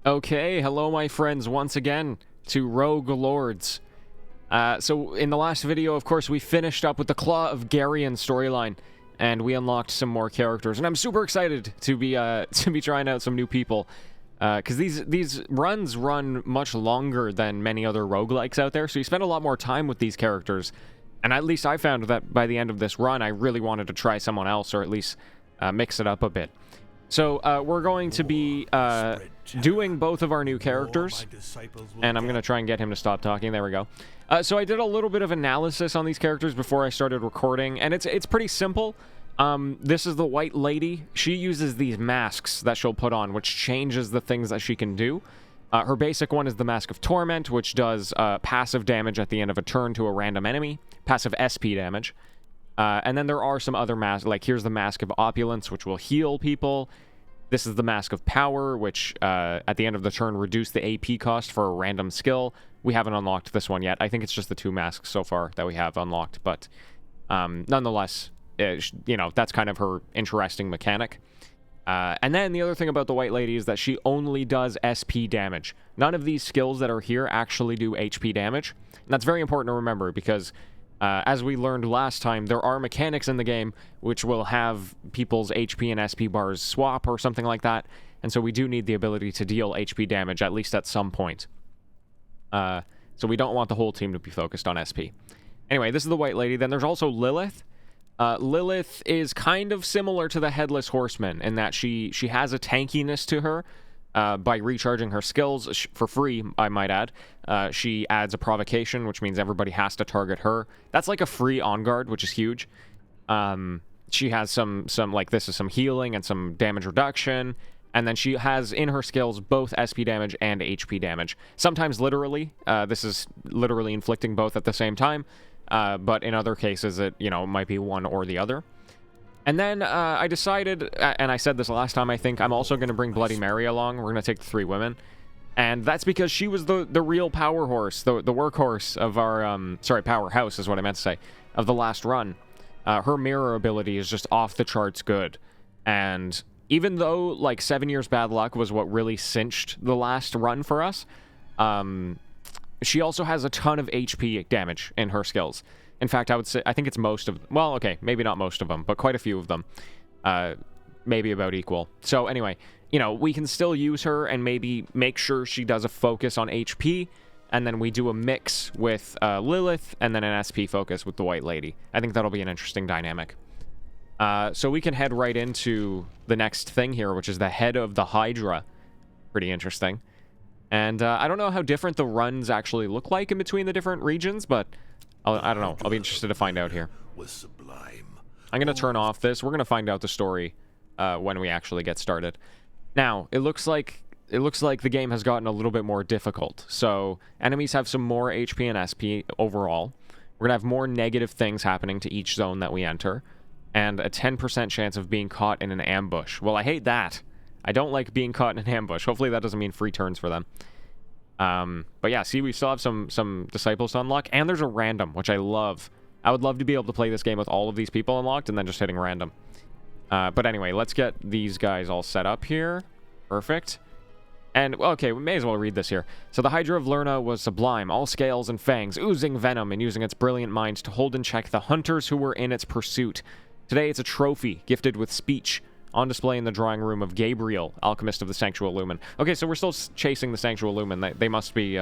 Okay, hello my friends once again to Rogue Lords. So in the last video, of course, we finished up with the Claw of Garion storyline, and we unlocked some more characters, and I'm super excited to be trying out some new people, because these runs run much longer than many other roguelikes out there, so you spend a lot more time with these characters, and at least I found that by the end of this run, I really wanted to try someone else, or at least mix it up a bit. So, we're going to be, doing both of our new characters, and I'm going to try and get him to stop talking. There we go. So I did a little bit of analysis on these characters before I started recording, and it's pretty simple. This is the White Lady. She uses these masks that she'll put on, which changes the things that she can do. Her basic one is the Mask of Torment, which does passive damage at the end of a turn to a random enemy. Passive SP damage. And then there are some other masks, like here's the Mask of Opulence, which will heal people. This is the Mask of Power, which at the end of the turn reduce the AP cost for a random skill. We haven't unlocked this one yet. I think it's just the two masks so far that we have unlocked, but nonetheless, you know, that's kind of her interesting mechanic. And then the other thing about the White Lady is that she only does SP damage. None of these skills that are here actually do HP damage. And that's very important to remember because as we learned last time, there are mechanics in the game which will have people's HP and SP bars swap or something like that, and so we do need the ability to deal HP damage, at least at some point. So we don't want the whole team to be focused on SP. Anyway, this is the White Lady. Then there's also Lilith. Lilith is kind of similar to the Headless Horseman in that she has a tankiness to her. By recharging her skills for free, I might add. She adds a provocation, which means everybody has to target her. That's like a free on-guard, which is huge. She has some like this is some healing and some damage reduction. And then she has in her skills both SP damage and HP damage. Sometimes literally. This is literally inflicting both at the same time. But in other cases, it, you know, might be one or the other. And then I decided, and I said this last time, I think, I'm also going to bring Bloody Mary along. We're going to take the three women. And that's because she was the real power horse, the workhorse of our, sorry, powerhouse is what I meant to say, of the last run. Her mirror ability is just off the charts good. And even though, like, 7 years bad luck was what really cinched the last run for us, she also has a ton of HP damage in her skills. In fact, I would say, I think it's most of, well, okay, maybe not most of them, but quite a few of them. Maybe about equal. So anyway, you know, we can still use her and maybe make sure she does a focus on HP, and then we do a mix with Lilith, and then an SP focus with the White Lady. I think that'll be an interesting dynamic. So we can head right into the next thing here, which is the head of the Hydra. Pretty interesting. And I don't know how different the runs actually look like in between the different regions, but I don't know. I'll be interested to find out here. I'm going to turn off this. We're going to find out the story when we actually get started. Now, it looks like the game has gotten a little bit more difficult. So, enemies have some more HP and SP overall. We're going to have more negative things happening to each zone that we enter. And a 10% chance of being caught in an ambush. Well, I hate that. I don't like being caught in an ambush. Hopefully that doesn't mean free turns for them. But yeah, see, we still have some disciples to unlock, and there's a random, which I love. I would love to be able to play this game with all of these people unlocked and then just hitting random. But anyway, let's get these guys all set up here. Perfect. And, okay, we may as well read this here. So the Hydra of Lerna was sublime, all scales and fangs, oozing venom and using its brilliant mind to hold in check the hunters who were in its pursuit. Today it's a trophy, gifted with speech, on display in the drawing room of Gabriel, alchemist of the Sanctual Lumen. Okay, so we're still chasing the Sanctual Lumen. They must be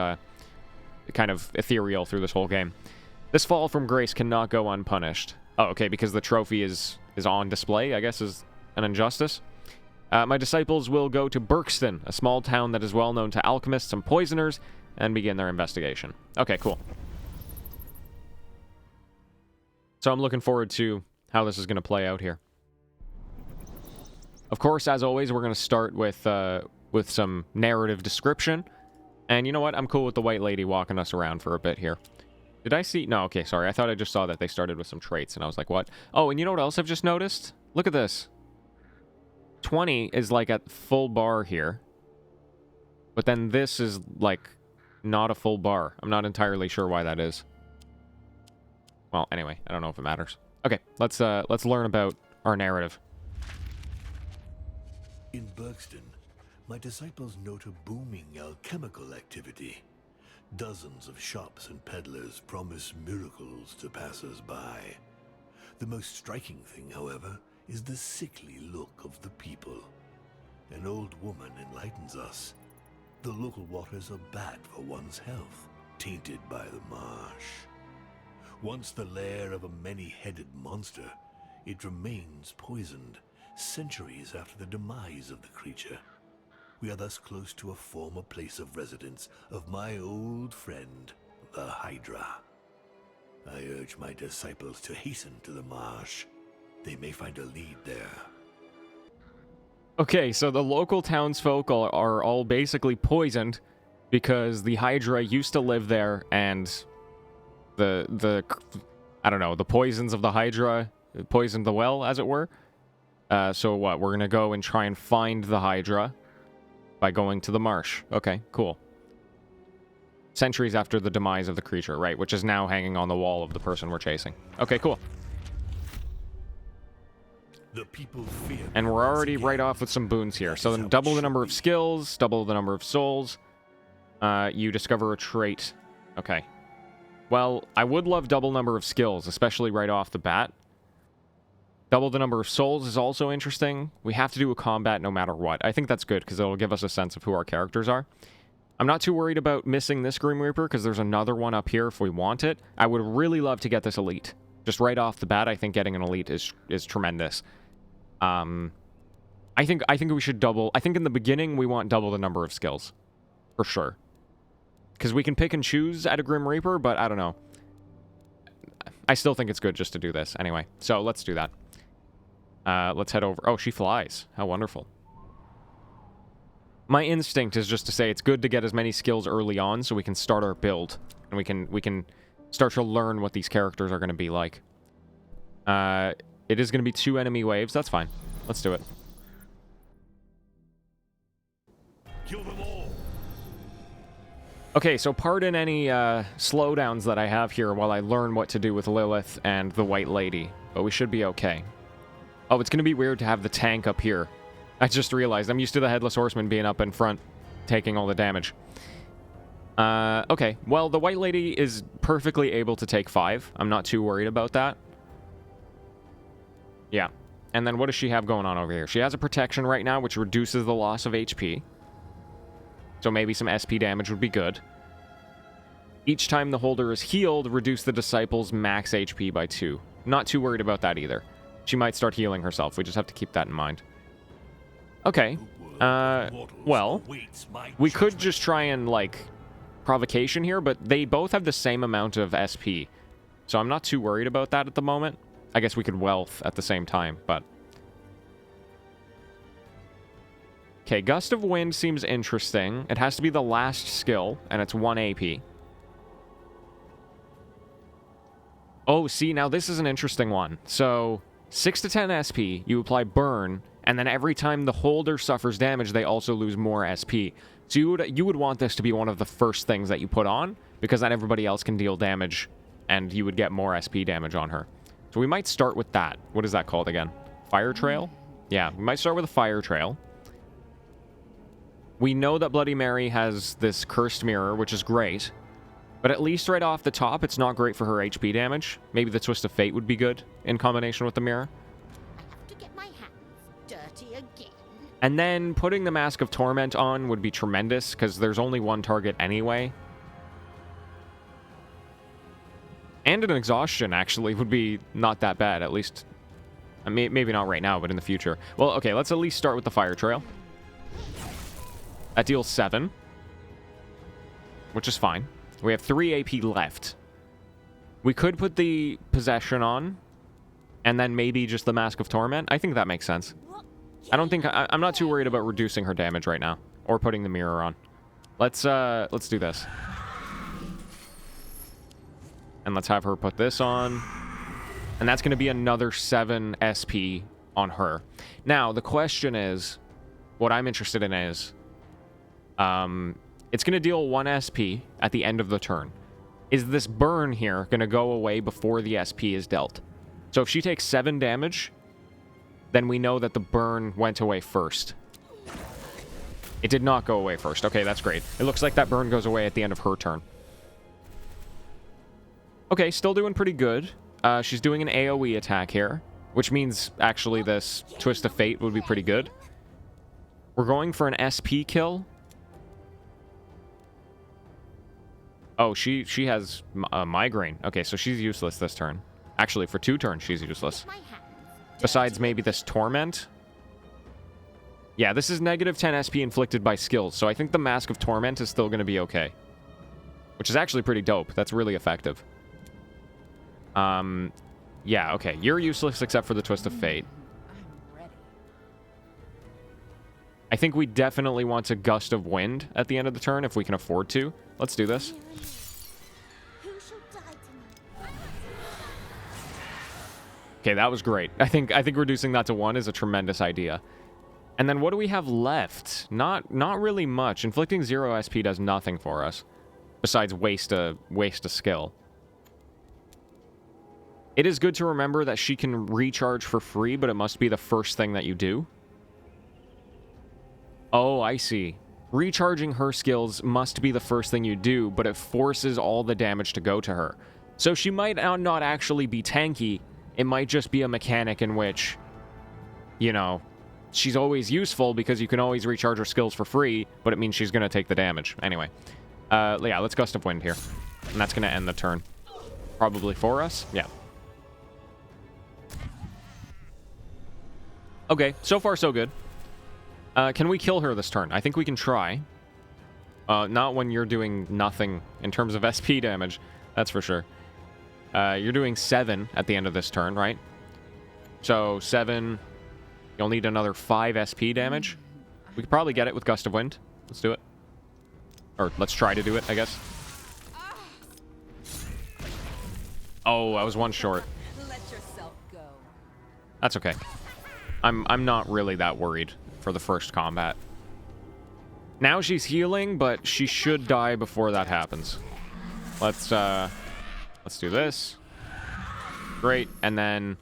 kind of ethereal through this whole game. This fall from grace cannot go unpunished. Oh, okay, because the trophy is on display, I guess, is an injustice. My disciples will go to Berkston, a small town that is well known to alchemists and poisoners, and begin their investigation. Okay, cool. So I'm looking forward to how this is going to play out here. Of course, as always, we're going to start with some narrative description. And you know what? I'm cool with the White Lady walking us around for a bit here. Did I see? No, okay, sorry. I thought I just saw that they started with some traits, and I was like, what? Oh, and you know what else I've just noticed? Look at this. 20 is like at full bar here. But then this is like not a full bar. I'm not entirely sure why that is. Well, anyway, I don't know if it matters. Okay, let's learn about our narrative. In Berkston, My disciples note a booming alchemical activity. Dozens of shops and peddlers promise miracles to passers-by. The most striking thing, however, is the sickly look of the people. An old woman enlightens us. The local waters are bad for one's health, tainted by the marsh. Once the lair of a many-headed monster, it remains poisoned, centuries after the demise of the creature. We are thus close to a former place of residence of my old friend, the Hydra. I urge my disciples to hasten to the marsh. They may find a lead there. Okay, so the local townsfolk are all basically poisoned because the Hydra used to live there, and the I don't know, the poisons of the Hydra poisoned the well, as it were. So what? We're gonna go and try and find the Hydra by going to the marsh. Okay, cool. Centuries after the demise of the creature, right, which is now hanging on the wall of the person we're chasing. Okay, cool. The people fear. And we're already right off with some boons here. So then double the number of skills, double the number of souls. You discover a trait. Okay. Well, I would love double number of skills, especially right off the bat. Double the number of souls is also interesting. We have to do a combat no matter what. I think that's good, because it'll give us a sense of who our characters are. I'm not too worried about missing this Grim Reaper, because there's another one up here if we want it. I would really love to get this elite. Just right off the bat, I think getting an elite is tremendous. I think we should double... I think in the beginning, we want double the number of skills. For sure. Because we can pick and choose at a Grim Reaper, but I don't know. I still think it's good just to do this. Anyway, so let's do that. Let's head over. Oh, she flies. How wonderful. My instinct is just to say it's good to get as many skills early on so we can start our build. And we can start to learn what these characters are going to be like. It is going to be 2 enemy waves. That's fine. Let's do it. Kill them all. Okay, so pardon any slowdowns that I have here while I learn what to do with Lilith and the White Lady. But we should be okay. Oh, it's going to be weird to have the tank up here. I just realized. I'm used to the Headless Horseman being up in front, taking all the damage. Okay, well, the White Lady is perfectly able to take 5. I'm not too worried about that. Yeah. And then what does she have going on over here? She has a protection right now, which reduces the loss of HP. So maybe some SP damage would be good. Each time the holder is healed, reduce the disciple's max HP by 2. Not too worried about that either. She might start healing herself. We just have to keep that in mind. Okay. Well, we could just try and, like, provocation here, but they both have the same amount of SP. So I'm not too worried about that at the moment. I guess we could wealth at the same time, but... Okay, Gust of Wind seems interesting. It has to be the last skill, and it's 1 AP. Oh, see, now this is an interesting one. So, 6 to 10 SP, you apply Burn, and then every time the holder suffers damage, they also lose more SP. So you would want this to be one of the first things that you put on, because then everybody else can deal damage, and you would get more SP damage on her. So we might start with that. What is that called again? Fire Trail? Yeah, we might start with a Fire Trail. We know that Bloody Mary has this Cursed Mirror, which is great. But at least right off the top, it's not great for her HP damage. Maybe the Twist of Fate would be good in combination with the mirror. I have to get my hands dirty again. And then putting the Mask of Torment on would be tremendous, because there's only one target anyway. And an Exhaustion, actually, would be not that bad, at least... I mean, maybe not right now, but in the future. Well, okay, let's at least start with the Fire Trail. That deals 7. Which is fine. We have 3 AP left. We could put the Possession on, and then maybe just the Mask of Torment. I think that makes sense. I don't think... I'm not too worried about reducing her damage right now, or putting the mirror on. Let's do this. And let's have her put this on. And that's going to be another 7 SP on her. Now, the question is... What I'm interested in is... it's going to deal 1 SP at the end of the turn. Is this burn here going to go away before the SP is dealt? So if she takes 7 damage, then we know that the burn went away first. It did not go away first. Okay, that's great. It looks like that burn goes away at the end of her turn. Okay, still doing pretty good. She's doing an AoE attack here, which means actually this Twist of Fate would be pretty good. We're going for an SP kill. Oh, she has a migraine. Okay, so she's useless this turn. Actually, for 2 turns, she's useless. Besides maybe this Torment. Yeah, this is negative 10 SP inflicted by skills, so I think the Mask of Torment is still going to be okay. Which is actually pretty dope. That's really effective. Yeah, okay. You're useless except for the Twist of Fate. I think we definitely want to Gust of Wind at the end of the turn if we can afford to. Let's do this. Okay, that was great. I think reducing that to 1 is a tremendous idea. And then what do we have left? Not really much. Inflicting 0 SP does nothing for us besides waste a skill. It is good to remember that she can recharge for free, but it must be the first thing that you do. Oh, I see. Recharging her skills must be the first thing you do, but it forces all the damage to go to her. So she might not actually be tanky. It might just be a mechanic in which, you know, she's always useful because you can always recharge her skills for free, but it means she's going to take the damage. Anyway, yeah, let's Gust of Wind here. And that's going to end the turn. Probably for us? Yeah. Okay, so far so good. Can we kill her this turn? I think we can try. Not when you're doing nothing in terms of SP damage. That's for sure. You're doing 7 at the end of this turn, right? So 7... You'll need another 5 SP damage. We could probably get it with Gust of Wind. Let's do it. Or let's try to do it, I guess. Oh, I was 1 short. Let yourself go. That's okay. I'm not really that worried for the first combat. Now she's healing, but she should die before that happens. Let's do this. Great, and then...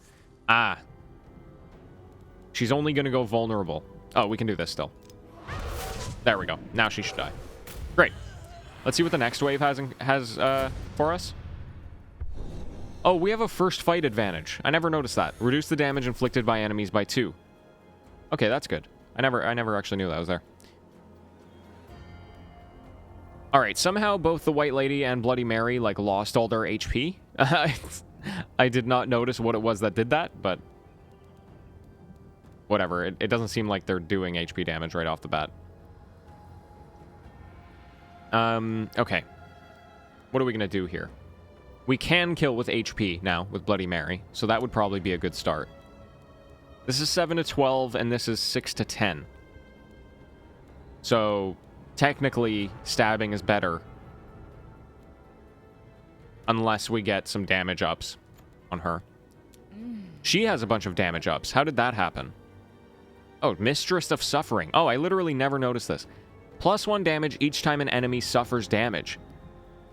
She's only going to go vulnerable. Oh, we can do this still. There we go. Now she should die. Great. Let's see what the next wave has for us. Oh, we have a first fight advantage. I never noticed that. Reduce the damage inflicted by enemies by 2. Okay, that's good. I never actually knew that was there. Alright, somehow both the White Lady and Bloody Mary, like, lost all their HP. I did not notice what it was that did that, but... Whatever, it doesn't seem like they're doing HP damage right off the bat. Okay. What are we gonna do here? We can kill with HP now, with Bloody Mary, so that would probably be a good start. This is 7 to 12, and this is 6 to 10. So, technically, stabbing is better. Unless we get some damage ups on her. She has a bunch of damage ups. How did that happen? Oh, Mistress of Suffering. Oh, I literally never noticed this. +1 damage each time an enemy suffers damage.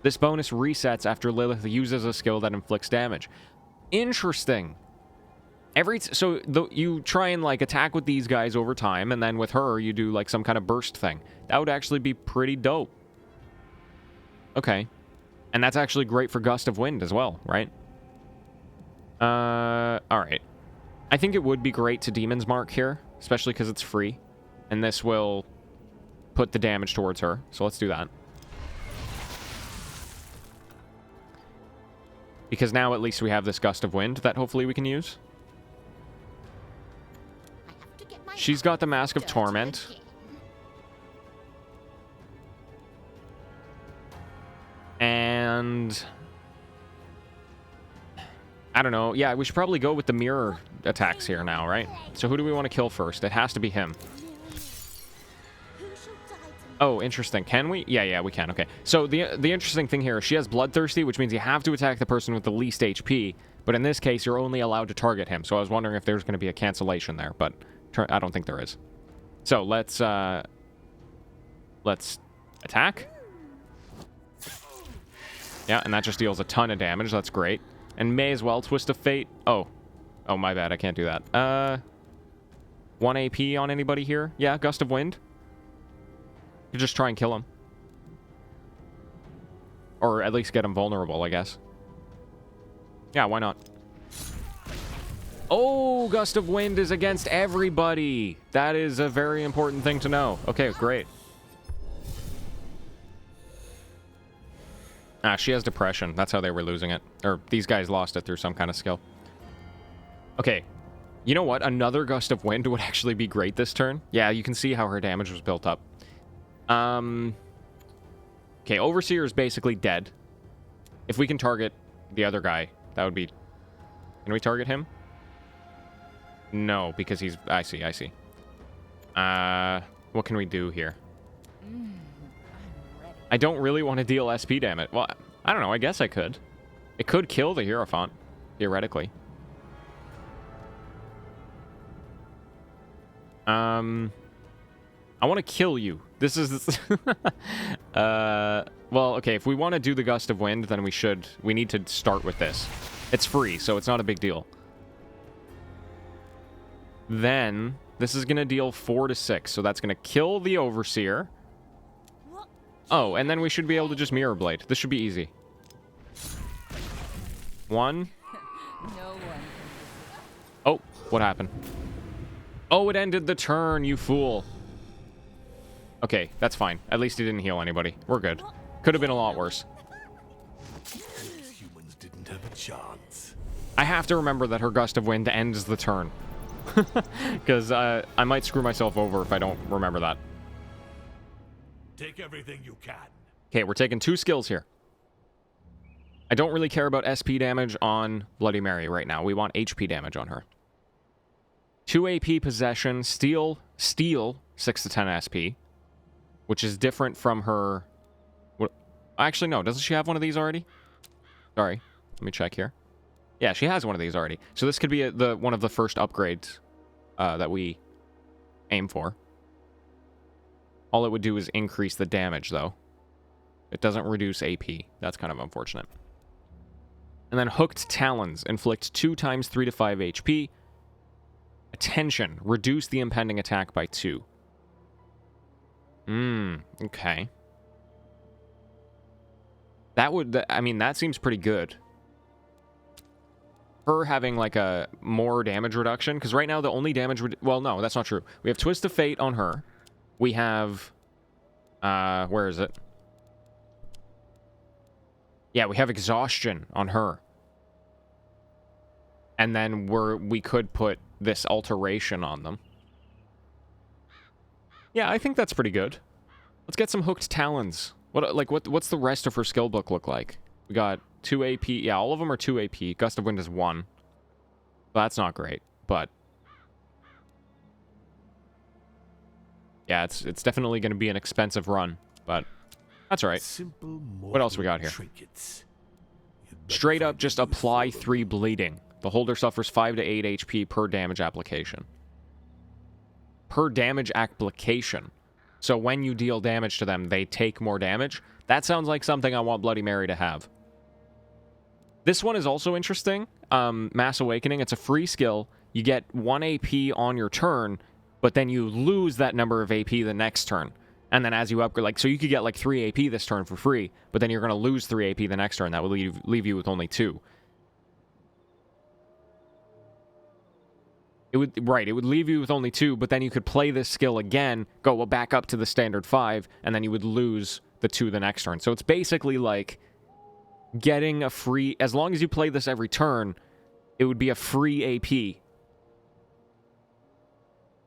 This bonus resets after Lilith uses a skill that inflicts damage. Interesting. So you try and, like, attack with these guys over time, and then with her, you do, like, some kind of burst thing. That would actually be pretty dope. Okay. And that's actually great for Gust of Wind as well, right? Alright. I think it would be great to Demon's Mark here, especially because it's free. And this will put the damage towards her, so let's do that. Because now at least we have this Gust of Wind that hopefully we can use. She's got the Mask of Torment. And... I don't know. Yeah, we should probably go with the mirror attacks here now, right? So who do we want to kill first? It has to be him. Oh, interesting. Can we? Yeah, we can. Okay. So the interesting thing here is she has Bloodthirsty, which means you have to attack the person with the least HP. But in this case, you're only allowed to target him. So I was wondering if there's going to be a cancellation there, but I don't think there is. So let's attack. Yeah, and that just deals a ton of damage. That's great. And may as well Twist of Fate. Oh, my bad. I can't do that. 1 AP on anybody here? Yeah, Gust of Wind. Could just try and kill him. Or at least get him vulnerable, I guess. Yeah, why not? Oh, Gust of Wind is against everybody. That is a very important thing to know. Okay, great. Ah, she has depression. That's how they were losing it. Or these guys lost it through some kind of skill. Okay. You know what? Another Gust of Wind would actually be great this turn. Yeah, you can see how her damage was built up. Okay, Overseer is basically dead. If we can target the other guy, that would be... Can we target him? No, because he's... I see. What can we do here? I don't really want to deal SP damage. Well, I don't know. I guess I could. It could kill the Hierophant, theoretically. I want to kill you. This is... well, okay, if we want to do the Gust of Wind, then we need to start with this. It's free, so it's not a big deal. Then, this is going to deal 4 to 6, so that's going to kill the Overseer. Oh, and then we should be able to just Mirror Blade. This should be easy. 1. Oh, what happened? Oh, it ended the turn, you fool. Okay, that's fine. At least he didn't heal anybody. We're good. Could have been a lot worse. Humans didn't have a chance. I have to remember that her Gust of Wind ends the turn. Because I might screw myself over if I don't remember that. Take everything you can. Okay, we're taking 2 skills here. I don't really care about SP damage on Bloody Mary right now. We want HP damage on her. 2 AP possession, steal 6 to 10 SP, which is different from her... What? Actually, no. Doesn't she have one of these already? Sorry. Let me check here. Yeah, she has one of these already. So this could be one of the first upgrades that we aim for. All it would do is increase the damage, though. It doesn't reduce AP. That's kind of unfortunate. And then Hooked Talons. Inflict 2 times 3 to 5 HP. Attention. Reduce the impending attack by 2. Okay. I mean, that seems pretty good. Her having, like, a more damage reduction. Because right now, the only damage... Well, no, that's not true. We have Twist of Fate on her. We have... where is it? Yeah, we have Exhaustion on her. And then we could put this Alteration on them. Yeah, I think that's pretty good. Let's get some Hooked Talons. What's the rest of her skill book look like? We got 2 AP. Yeah, all of them are 2 AP. Gust of Wind is 1. Well, that's not great, but... Yeah, it's definitely going to be an expensive run, but that's all right. What else we got here? Straight up, just apply 3 bleeding. The holder suffers 5 to 8 HP per damage application. Per damage application. So when you deal damage to them, they take more damage. That sounds like something I want Bloody Mary to have. This one is also interesting. Mass Awakening, it's a free skill. You get 1 AP on your turn, but then you lose that number of AP the next turn. And then as you upgrade, like, so you could get like 3 AP this turn for free, but then you're going to lose 3 AP the next turn. That will leave you with only 2. It would leave you with only 2, but then you could play this skill again, go back up to the standard 5, and then you would lose the 2 the next turn. So it's basically like getting a free, as long as you play this every turn, it would be a free AP.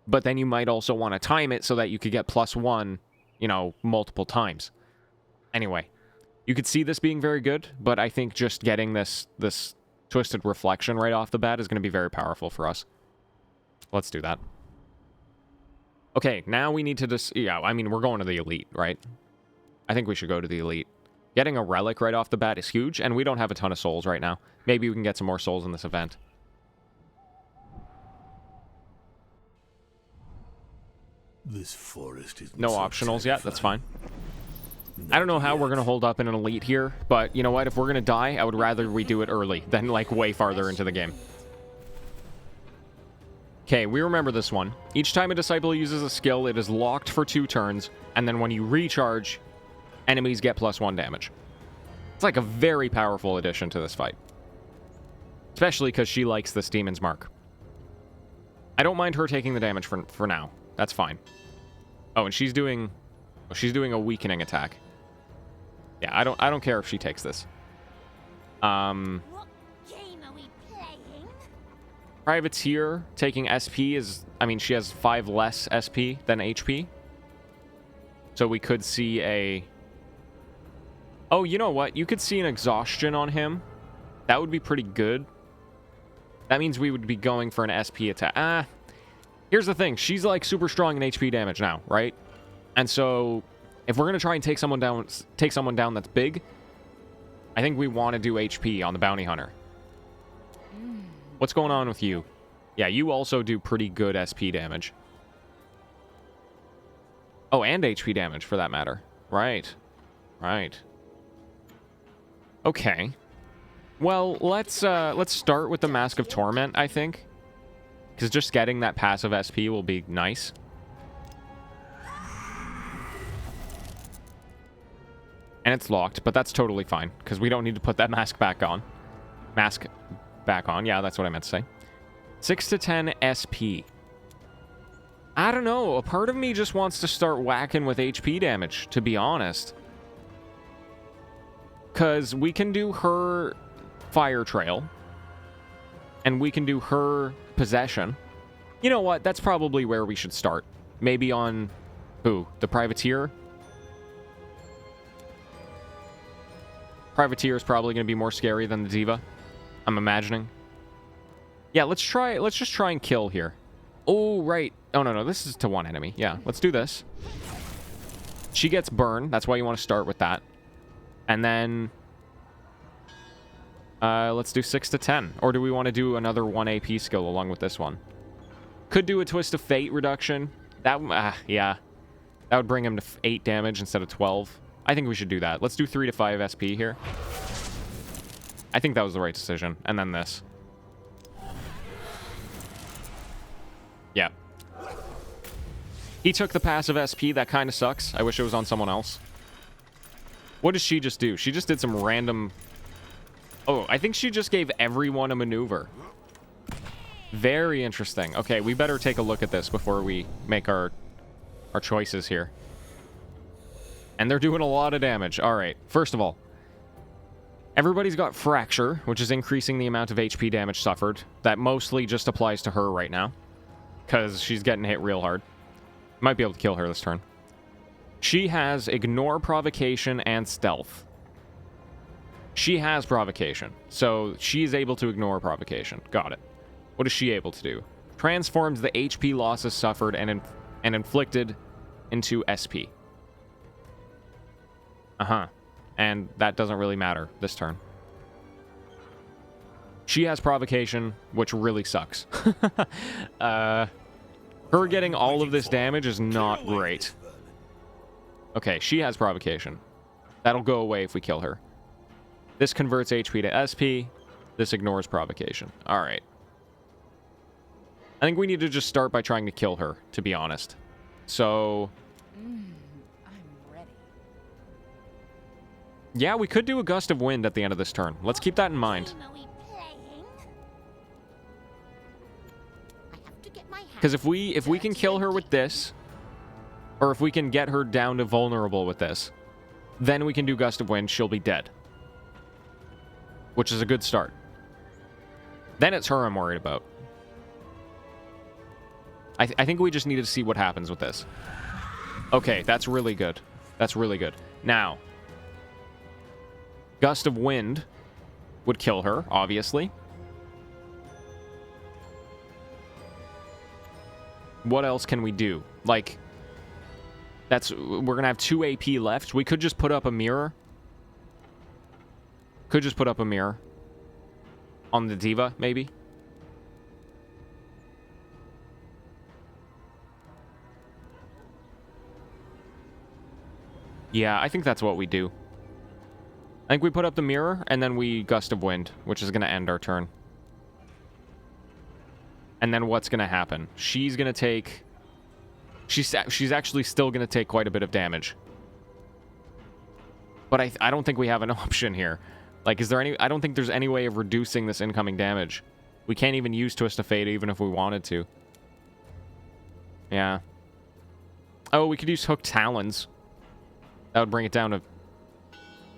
But then you might also want to time it so that you could get +1, you know, multiple times. Anyway, you could see this being very good, but I think just getting this Twisted Reflection right off the bat is going to be very powerful for us. Let's do that. Okay, now we need to just... Yeah, I mean, we're going to the Elite, right? I think we should go to the Elite. Getting a Relic right off the bat is huge, and we don't have a ton of souls right now. Maybe we can get some more souls in this event. This forest is no optionals yet, that's fine. I don't know how we're going to hold up in an Elite here, but you know what? If we're going to die, I would rather we do it early than, like, way farther into the game. Okay, we remember this one. Each time a disciple uses a skill, it is locked for 2 turns, and then when you recharge, enemies get +1 damage. It's like a very powerful addition to this fight. Especially because she likes this Demon's Mark. I don't mind her taking the damage for now. That's fine. Oh, and she's doing a weakening attack. Yeah, I don't care if she takes this. What game are we playing? Privateer taking SP is... I mean, she has 5 less SP than HP. So we could see a... Oh, you know what? You could see an exhaustion on him. That would be pretty good. That means we would be going for an SP attack. Here's the thing. She's like super strong in HP damage now, right? And so if we're going to try and take someone down that's big, I think we want to do HP on the bounty hunter. What's going on with you? Yeah, you also do pretty good SP damage. Oh, and HP damage for that matter. Right. Right. Okay. Well, let's start with the Mask of Torment, I think. Because just getting that passive SP will be nice. And it's locked, but that's totally fine. Because we don't need to put that mask back on. Mask back on. Yeah, that's what I meant to say. 6 to 10 SP. I don't know. A part of me just wants to start whacking with HP damage, to be honest. Because we can do her Fire Trail. And we can do her Possession. You know what? That's probably where we should start. Maybe on... who? The Privateer? Privateer is probably going to be more scary than the Diva. I'm imagining. Yeah, let's just try and kill here. Oh, right. Oh, no, this is to one enemy. Yeah, let's do this. She gets burned. That's why you want to start with that. And then... let's do 6 to 10. Or do we want to do another 1 AP skill along with this one? Could do a Twist of Fate reduction. That, yeah. That would bring him to 8 damage instead of 12. I think we should do that. Let's do 3 to 5 SP here. I think that was the right decision. And then this. Yeah. He took the passive SP. That kind of sucks. I wish it was on someone else. What did she just do? She just did some random... Oh, I think she just gave everyone a maneuver. Very interesting. Okay, we better take a look at this before we make our choices here. And they're doing a lot of damage. All right. First of all, everybody's got Fracture, which is increasing the amount of HP damage suffered. That mostly just applies to her right now, because she's getting hit real hard. Might be able to kill her this turn. She has Ignore Provocation and Stealth. She has Provocation, so she's able to ignore Provocation. Got it. What is she able to do? Transforms the HP losses suffered and inflicted into SP. And that doesn't really matter this turn. She has Provocation, which really sucks. Her getting all of this damage is not great. Okay, she has Provocation. That'll go away if we kill her. This converts HP to SP. This ignores Provocation. All right. I think we need to just start by trying to kill her, to be honest. So... I'm ready. Yeah, we could do a Gust of Wind at the end of this turn. Let's keep that in mind. Game are we playing? I have to get my hands Because if we can kill her with this, or if we can get her down to vulnerable with this, then we can do Gust of Wind. She'll be dead. Which is a good start. Then it's her I'm worried about. I think we just need to see what happens with this. Okay, that's really good. That's really good. Now, Gust of Wind would kill her, obviously. What else can we do? Like, we're going to have 2 AP left. We could just put up a mirror. Could just put up a mirror on the Diva, maybe. Yeah, I think that's what we do. I think we put up the mirror, and then we Gust of Wind, which is going to end our turn. And then what's going to happen? She's going to take... She's actually still going to take quite a bit of damage. But I don't think we have an option here. Like, is there any... I don't think there's any way of reducing this incoming damage. We can't even use Twist of Fate even if we wanted to. Yeah. Oh, we could use Hooked Talons. That would bring it down to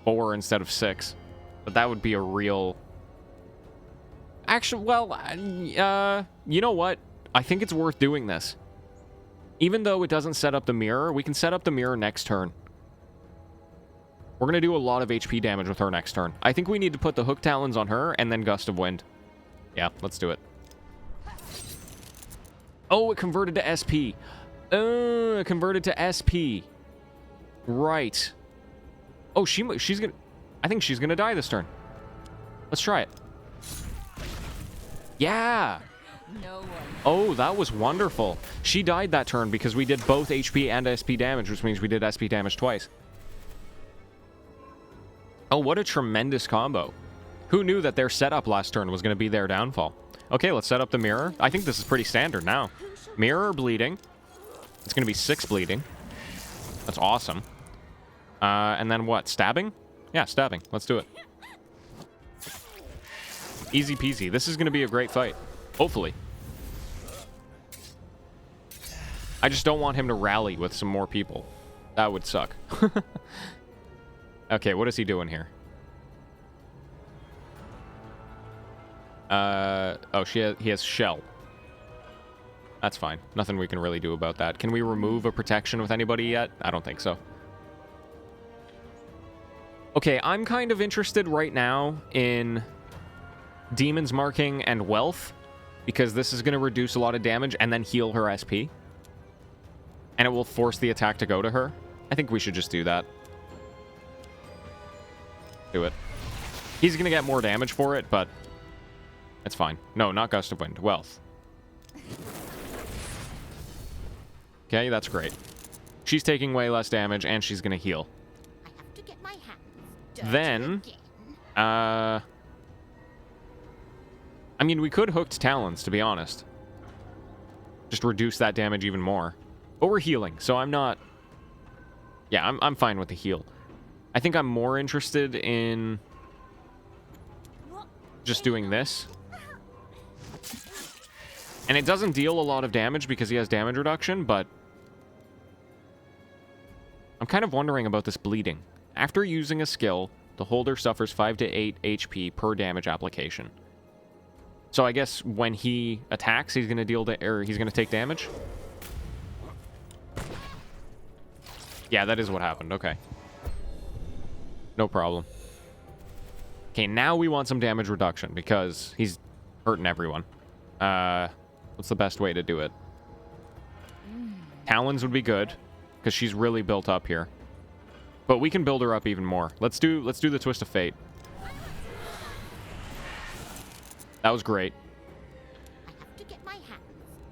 4 instead of 6. But that would be a real... Actually, well, you know what? I think it's worth doing this. Even though it doesn't set up the mirror, we can set up the mirror next turn. We're going to do a lot of HP damage with her next turn. I think we need to put the Hook Talons on her and then Gust of Wind. Yeah, let's do it. Oh, it converted to SP. It converted to SP. Right. Oh, she's going to... I think she's going to die this turn. Let's try it. Yeah. No one. Oh, that was wonderful. She died that turn because we did both HP and SP damage, which means we did SP damage twice. Oh, what a tremendous combo. Who knew that their setup last turn was going to be their downfall? Okay, let's set up the mirror. I think this is pretty standard now. Mirror bleeding. It's going to be 6 bleeding. That's awesome. And then what? Stabbing? Yeah, stabbing. Let's do it. Easy peasy. This is going to be a great fight. Hopefully. I just don't want him to rally with some more people. That would suck. Okay, what is he doing here? Oh, he has shell. That's fine. Nothing we can really do about that. Can we remove a protection with anybody yet? I don't think so. Okay, I'm kind of interested right now in Demon's Marking and Wealth, because this is going to reduce a lot of damage and then heal her SP. And it will force the attack to go to her. I think we should just do that. Do it. He's going to get more damage for it, but it's fine. No, not Gust of Wind. Wealth. Okay, that's great. She's taking way less damage, and she's going to heal. I have to get my hands dirty Then, again. I mean, we could Hooked Talons, to be honest. Just reduce that damage even more. But we're healing, so I'm not... Yeah, I'm fine with the heal. I think I'm more interested in just doing this. And it doesn't deal a lot of damage because he has damage reduction, but I'm kind of wondering about this bleeding. After using a skill, the holder suffers 5 to 8 HP per damage application. So I guess when he attacks, he's going to he's going to take damage. Yeah, that is what happened. Okay. No problem. Okay, now we want some damage reduction because he's hurting everyone. What's the best way to do it? Talons would be good because she's really built up here. But we can build her up even more. Let's do the Twist of Fate. That was great. I have to get my hands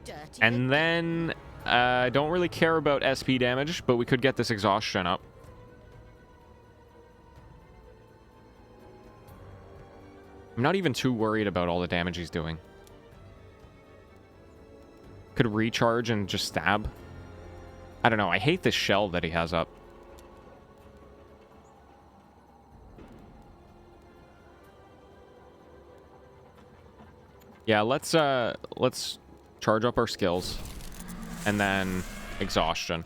dirty And then I don't really care about SP damage, but we could get this exhaustion up. I'm not even too worried about all the damage he's doing. Could recharge and just stab. I don't know. I hate this shell that he has up. Yeah, let's charge up our skills and then exhaustion.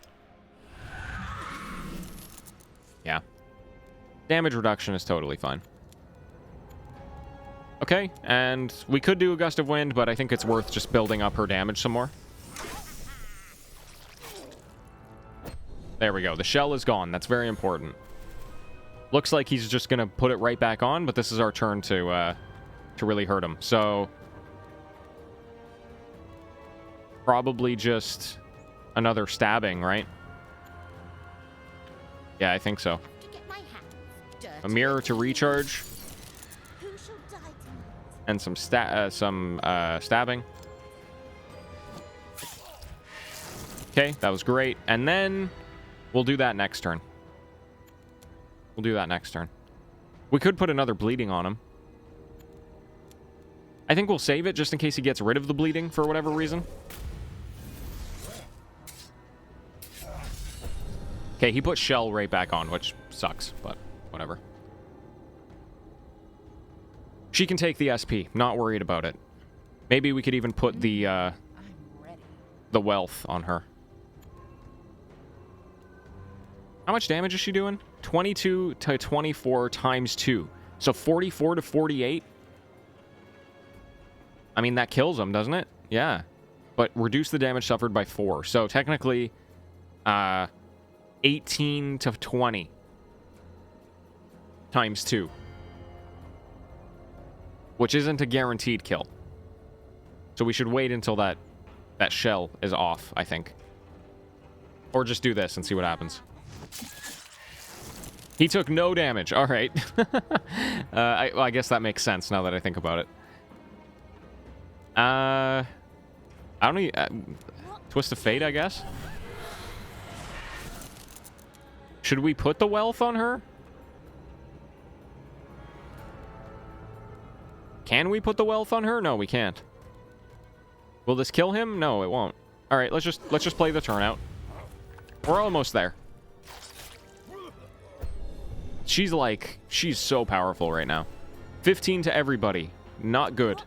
Yeah. Damage reduction is totally fine. Okay, and we could do a Gust of Wind, but I think it's worth just building up her damage some more. There we go. The shell is gone. That's very important. Looks like he's just going to put it right back on, but this is our turn to really hurt him. So probably just another stabbing, right? Yeah, I think so. to get my hands dirty A mirror to recharge Who shall die tonight? and some stabbing. Okay, that was great. And then we'll do that next turn. We could put another bleeding on him. I think we'll save it just in case he gets rid of the bleeding for whatever reason. Okay, he put Shell right back on, which sucks, but whatever. She can take the SP. Not worried about it. Maybe we could even put the wealth on her. How much damage is she doing? 22 to 24 times 2. So 44 to 48? I mean, that kills him, doesn't it? Yeah. But reduce the damage suffered by 4. So technically, 18 to 20 times 2. Which isn't a guaranteed kill. So we should wait until that shell is off, I think. Or just do this and see what happens. He took no damage. All right. I guess that makes sense now that I think about it. I don't need... Twist of Fate, I guess? Should we put the wealth on her? Can we put the wealth on her? No, we can't. Will this kill him? No, it won't. All right, let's just play the turn out. We're almost there. She's so powerful right now. 15 to everybody. Not good.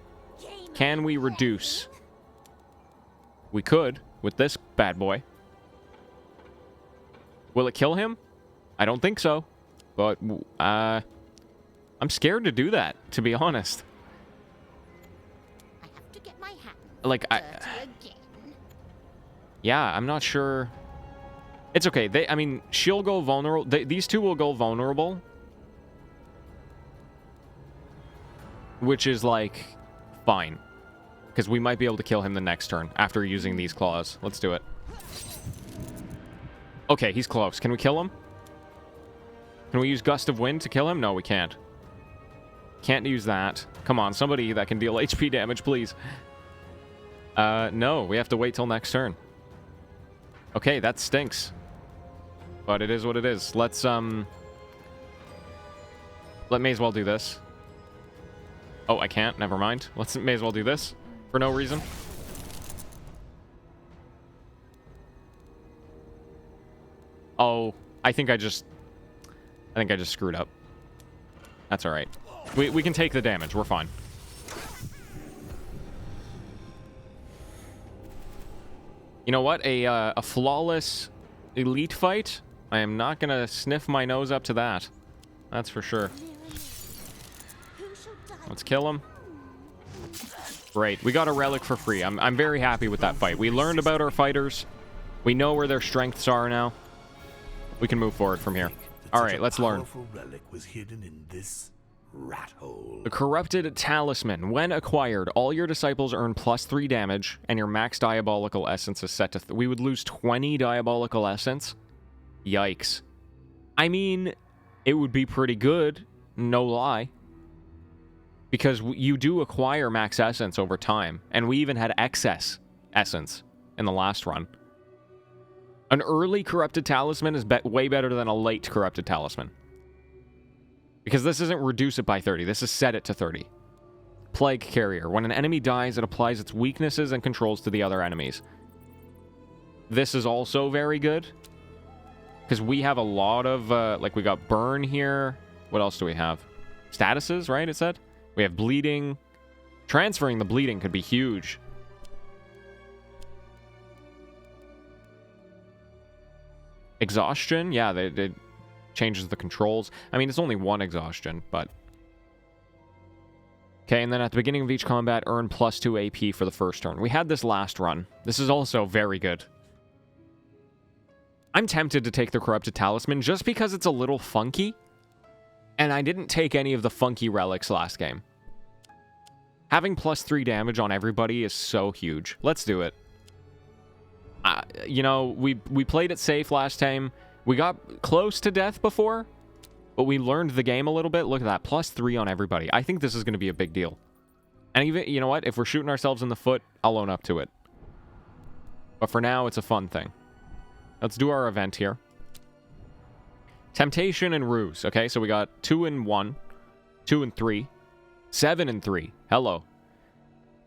Can we reduce? We could with this bad boy. Will it kill him? I don't think so. But I'm scared to do that, to be honest. I have to get my hands Like dirty again. Yeah, I'm not sure. It's okay. I mean, she'll go vulnerable. These two will go vulnerable. Which is, like, fine. Because we might be able to kill him the next turn after using these claws. Let's do it. Okay, he's close. Can we kill him? Can we use Gust of Wind to kill him? No, we can't. Can't use that. Come on, somebody that can deal HP damage, please. No, we have to wait till next turn. Okay, that stinks. But it is what it is. Let may as well do this. Oh, I can't. Never mind. May as well do this for no reason. Oh, I think I just screwed up. That's all right. We can take the damage. We're fine. You know what? A flawless elite fight? I am not going to sniff my nose up to that. That's for sure. Let's kill him. Great. We got a relic for free. I'm very happy with that fight. We learned about our fighters. We know where their strengths are now. We can move forward from here. All right, let's learn. Relic was hidden in this rat hole. The corrupted talisman. When acquired, all your disciples earn +3 damage, and your max diabolical essence is set to... we would lose 20 diabolical essence? Yikes. I mean, it would be pretty good, no lie. Because you do acquire max essence over time, and we even had excess essence in the last run. An early corrupted talisman is way better than a late corrupted talisman. Because this isn't reduce it by 30, this is set it to 30. Plague Carrier. When an enemy dies, it applies its weaknesses and controls to the other enemies. This is also very good. Because we have a lot of, like we got Burn here. What else do we have? Statuses, right, it said? We have Bleeding. Transferring the Bleeding could be huge. Exhaustion, yeah, it changes the controls. I mean, it's only one exhaustion, but... Okay, and then at the beginning of each combat, earn +2 AP for the first turn. We had this last run. This is also very good. I'm tempted to take the Corrupted Talisman just because it's a little funky. And I didn't take any of the funky relics last game. Having +3 damage on everybody is so huge. Let's do it. You know, we played it safe last time. We got close to death before, but we learned the game a little bit. Look at that, +3 on everybody. I think this is going to be a big deal. And even, you know what? If we're shooting ourselves in the foot, I'll own up to it. But for now, it's a fun thing. Let's do our event here. Temptation and Ruse. Okay, so we got 2 and 1, 2 and 3, 7 and 3. Hello.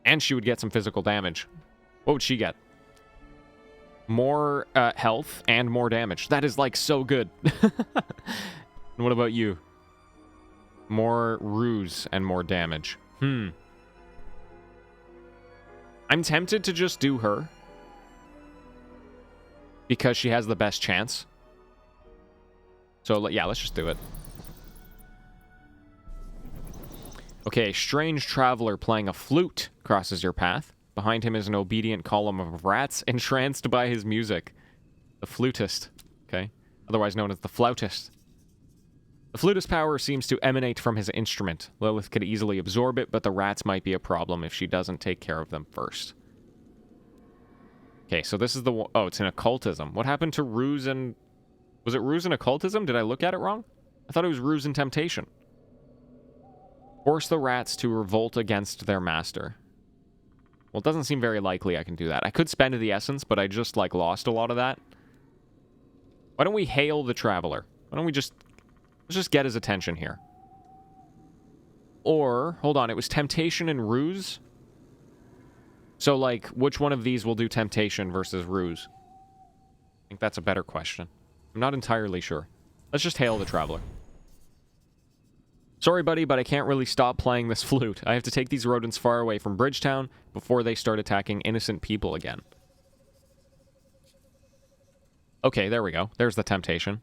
And she would get some physical damage. What would she get? More health and more damage. That is, like, so good. And what about you? More ruse and more damage. I'm tempted to just do her. Because she has the best chance. So, yeah, let's just do it. Okay, strange traveler playing a flute crosses your path. Behind him is an obedient column of rats entranced by his music. The flutist. Okay. Otherwise known as the flautist. The flutist's power seems to emanate from his instrument. Lilith could easily absorb it, but the rats might be a problem if she doesn't take care of them first. Okay, so this is the... Oh, it's an occultism. What happened to ruse and... Was it ruse and occultism? Did I look at it wrong? I thought it was ruse and temptation. Force the rats to revolt against their master. Well, it doesn't seem very likely I can do that. I could spend the essence, but I just, like, lost a lot of that. Why don't we hail the traveler? Why don't we just... Let's just get his attention here. Or, hold on, it was temptation and ruse? So, like, which one of these will do temptation versus ruse? I think that's a better question. I'm not entirely sure. Let's just hail the traveler. Sorry, buddy, but I can't really stop playing this flute. I have to take these rodents far away from Bridgetown before they start attacking innocent people again. Okay, there we go. There's the temptation.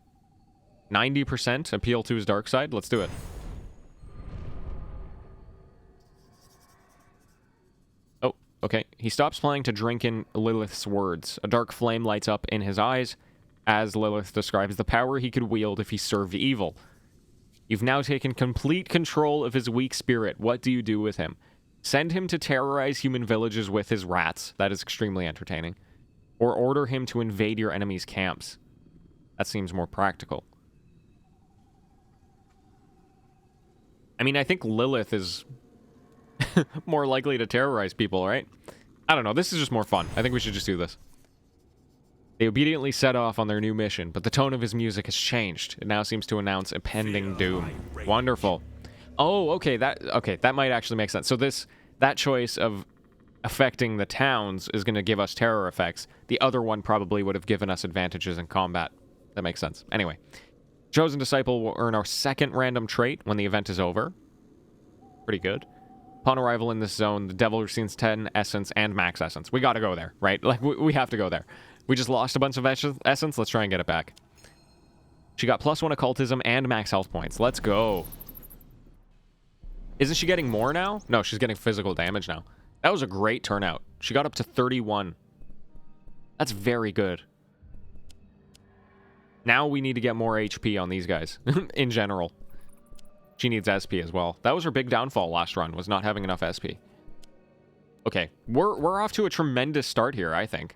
90% appeal to his dark side. Let's do it. Oh, okay. He stops playing to drink in Lilith's words. A dark flame lights up in his eyes as Lilith describes the power he could wield if he served evil. You've now taken complete control of his weak spirit. What do you do with him? Send him to terrorize human villages with his rats. That is extremely entertaining. Or order him to invade your enemy's camps. That seems more practical. I mean, I think Lilith is more likely to terrorize people, right? I don't know. This is just more fun. I think we should just do this. They obediently set off on their new mission, but the tone of his music has changed. It now seems to announce impending doom. Wonderful. Oh, okay, that might actually make sense. So that choice of affecting the towns is going to give us terror effects. The other one probably would have given us advantages in combat. That makes sense. Anyway, Chosen Disciple will earn our second random trait when the event is over. Pretty good. Upon arrival in this zone, the devil receives 10 essence and max essence. We gotta go there, right? Like, we have to go there. We just lost a bunch of essence. Let's try and get it back. She got +1 occultism and max health points. Let's go. Isn't she getting more now? No, she's getting physical damage now. That was a great turnout. She got up to 31. That's very good. Now we need to get more HP on these guys, in general. She needs SP as well. That was her big downfall last run, was not having enough SP. Okay, we're off to a tremendous start here, I think.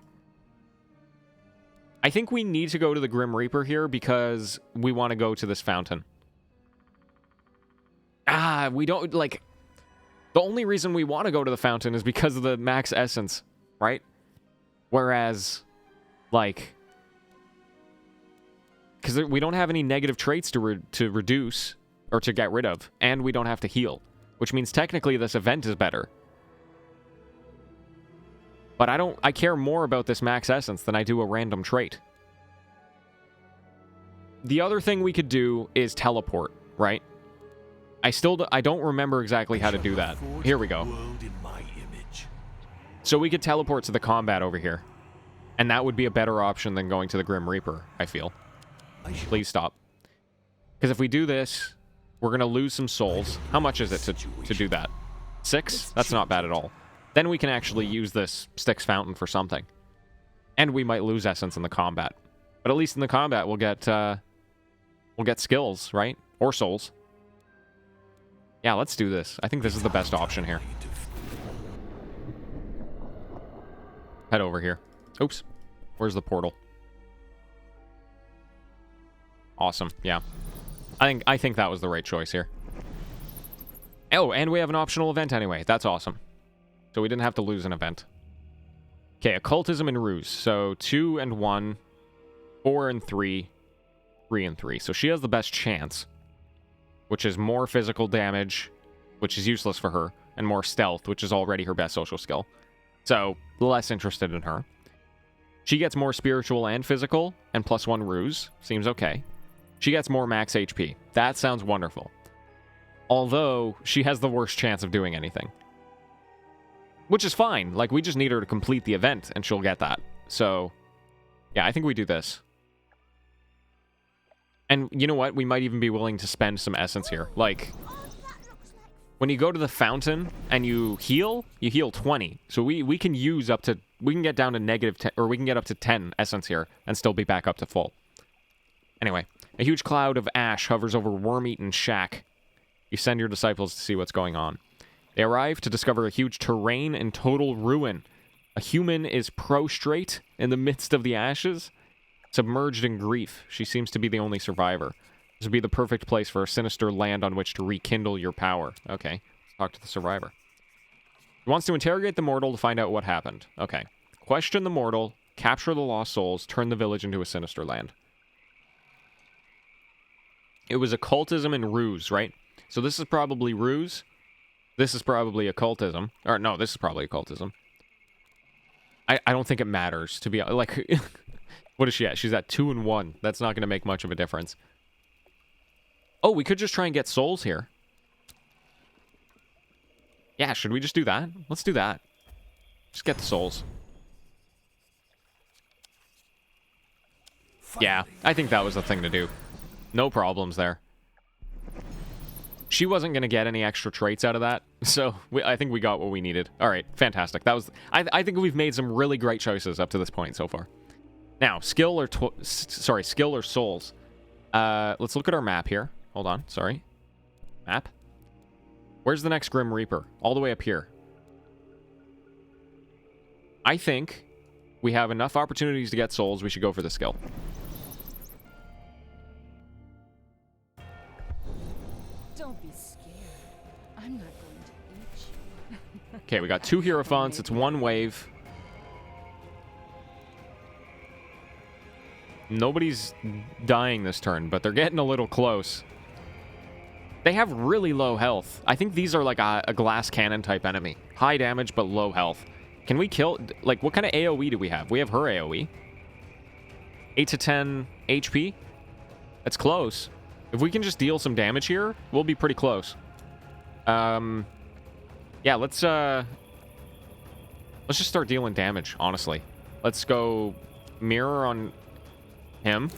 I think we need to go to the Grim Reaper here because we want to go to this fountain. We don't, like... The only reason we want to go to the fountain is because of the max essence, right? Whereas, like... Because we don't have any negative traits to reduce, or to get rid of, and we don't have to heal. Which means technically this event is better. But I care more about this max essence than I do a random trait. The other thing we could do is teleport, right? I don't remember exactly how to do that. Here we go. So we could teleport to the combat over here. And that would be a better option than going to the Grim Reaper, I feel. Please stop. Because if we do this, we're going to lose some souls. How much is it to do that? 6? That's not bad at all. Then we can actually use this Styx Fountain for something. And we might lose essence in the combat. But at least in the combat, we'll get skills, right? Or souls. Yeah, let's do this. I think this is the best option here. Head over here. Oops. Where's the portal? Awesome. Yeah. I think that was the right choice here. Oh, and we have an optional event anyway. That's awesome. So we didn't have to lose an event. Okay, occultism and ruse. So 2 and 1, 4 and 3, 3 and 3. So she has the best chance, which is more physical damage, which is useless for her, and more stealth, which is already her best social skill. So, less interested in her. She gets more spiritual and physical, and +1 ruse. Seems okay. She gets more max HP. That sounds wonderful. Although, she has the worst chance of doing anything. Which is fine. Like, we just need her to complete the event, and she'll get that. So, yeah, I think we do this. And you know what? We might even be willing to spend some essence here. Like, when you go to the fountain and you heal 20. So we can use up to... We can get down to -10... Or we can get up to 10 essence here and still be back up to full. Anyway, a huge cloud of ash hovers over Worm-Eaten Shack. You send your disciples to see what's going on. They arrive to discover a huge terrain in total ruin. A human is prostrate in the midst of the ashes. Submerged in grief, she seems to be the only survivor. This would be the perfect place for a sinister land on which to rekindle your power. Okay, let's talk to the survivor. He wants to interrogate the mortal to find out what happened. Okay. Question the mortal, capture the lost souls, turn the village into a sinister land. It was occultism and ruse, right? So this is probably ruse. This is probably occultism. Or no, this is probably occultism. I don't think it matters, to be like... What is she at? She's at 2 and 1. That's not going to make much of a difference. Oh, we could just try and get souls here. Yeah, should we just do that? Let's do that. Just get the souls. Yeah, I think that was the thing to do. No problems there. She wasn't going to get any extra traits out of that, so I think we got what we needed. All right, fantastic. That was. I think we've made some really great choices up to this point so far. Now, skill or souls. Let's look at our map here. Hold on, sorry. Map. Where's the next Grim Reaper? All the way up here. I think we have enough opportunities to get souls. We should go for the skill. Don't be scared. I'm not going to eat you. Okay, we got 2 Hierophants. It's 1 wave. Nobody's dying this turn, but they're getting a little close. They have really low health. I think these are like a glass cannon type enemy. High damage, but low health. Can we kill... Like, what kind of AoE do we have? We have her AoE. 8 to 10 HP? That's close. If we can just deal some damage here, we'll be pretty close. Yeah, let's just start dealing damage, honestly. Let's go mirror on... him.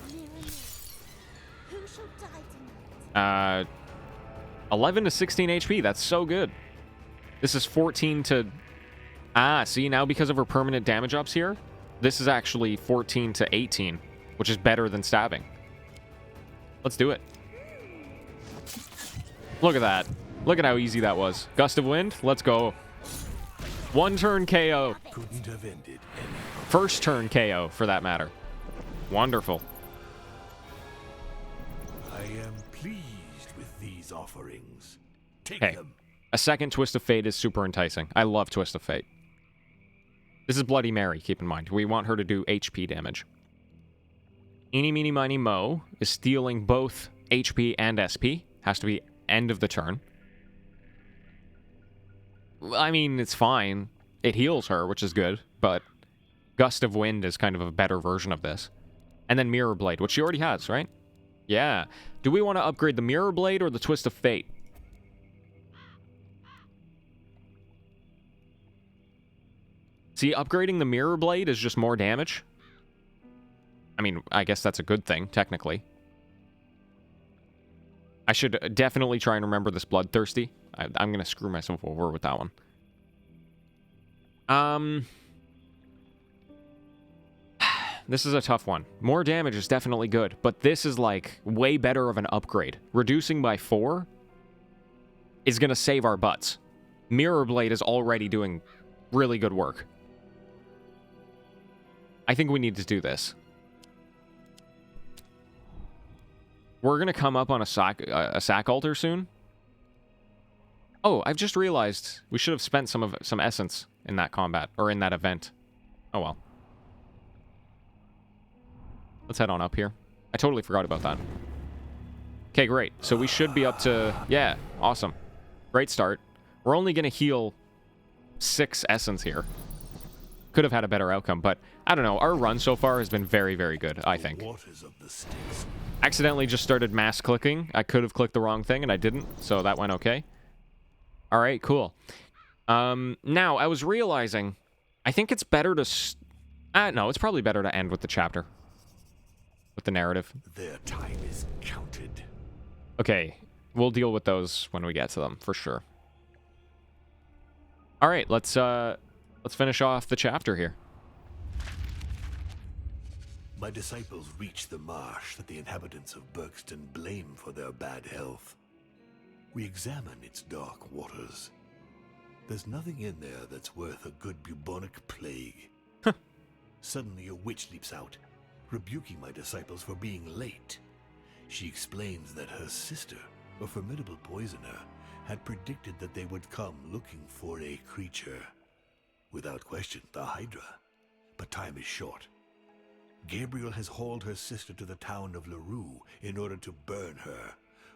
11 to 16 HP. That's so good. This is 14 to... Ah, see, now because of her permanent damage ups here, this is actually 14 to 18, which is better than stabbing. Let's do it. Look at that. Look at how easy that was. Gust of Wind, let's go. 1 turn KO. Couldn't have ended any. First turn KO, for that matter. Wonderful. I am pleased with these offerings. Take Hey, them. a second Twist of Fate is super enticing. I love Twist of Fate. This is Bloody Mary, keep in mind. We want her to do HP damage. Eeny, meeny, miny, mo is stealing both HP and SP. Has to be end of the turn. I mean, it's fine. It heals her, which is good, but Gust of Wind is kind of a better version of this. And then Mirror Blade, which she already has, right? Yeah. Do we want to upgrade the Mirror Blade or the Twist of Fate? See, upgrading the Mirror Blade is just more damage. I mean, I guess that's a good thing, technically. I should definitely try and remember this Bloodthirsty. I'm going to screw myself over with that one. This is a tough one. More damage is definitely good, but this is, like, way better of an upgrade. Reducing by 4 is going to save our butts. Mirror Blade is already doing really good work. I think we need to do this. We're going to come up on a sack altar soon. Oh, I've just realized we should have spent some essence in that combat, or in that event. Oh well. Let's head on up here. I totally forgot about that. Okay, great. So we should be up to... Yeah, awesome. Great start. We're only going to heal 6 essence here. Could have had a better outcome, but I don't know. Our run so far has been very, very good, I think. Waters of the Styx. Accidentally just started mass clicking. I could have clicked the wrong thing, and I didn't, so that went okay. All right, cool. Now, I was realizing, I think it's better to... no, it's probably better to end with the chapter. With the narrative. Their time is counted. Okay, we'll deal with those when we get to them, for sure. All right, let's finish off the chapter here. My disciples reached the marsh that the inhabitants of Berkston blame for their bad health. We examine its dark waters. There's nothing in there that's worth a good bubonic plague. Suddenly a witch leaps out, rebuking my disciples for being late. She explains that her sister, a formidable poisoner, had predicted that they would come looking for a creature. Without question, the Hydra. But time is short. Gabriel has hauled her sister to the town of LaRue in order to burn her,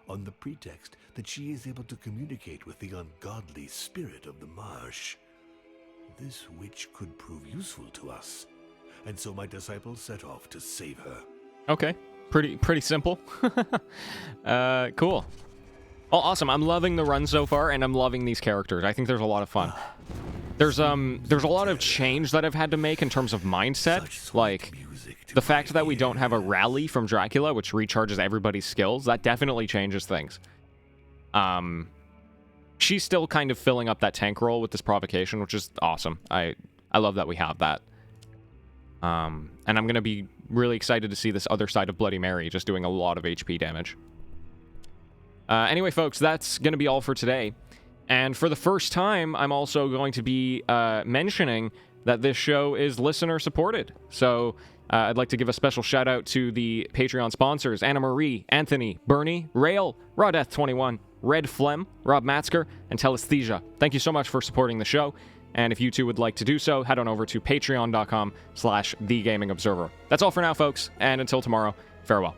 on the pretext that she is able to communicate with the ungodly spirit of the marsh. This witch could prove useful to us, and so my disciples set off to save her. Okay, pretty simple. Cool. Oh, awesome. I'm loving the run so far, and I'm loving these characters. I think there's a lot of fun. There's a lot of change that I've had to make in terms of mindset, like the fact that we don't have a rally from Dracula, which recharges everybody's skills. That definitely changes things. She's still kind of filling up that tank role with this provocation, which is awesome. I love that we have that. And I'm gonna be really excited to see this other side of Bloody Mary just doing a lot of HP damage. Anyway, folks, that's gonna be all for today. And for the first time, I'm also going to be mentioning that this show is listener-supported. So I'd like to give a special shout-out to the Patreon sponsors, Anna Marie, Anthony, Bernie, Rail, Rawdeath21, Red Phlegm, Rob Matzker, and Telesthesia. Thank you so much for supporting the show. And if you too would like to do so, head on over to patreon.com/thegamingobserver. That's all for now, folks. And until tomorrow, farewell.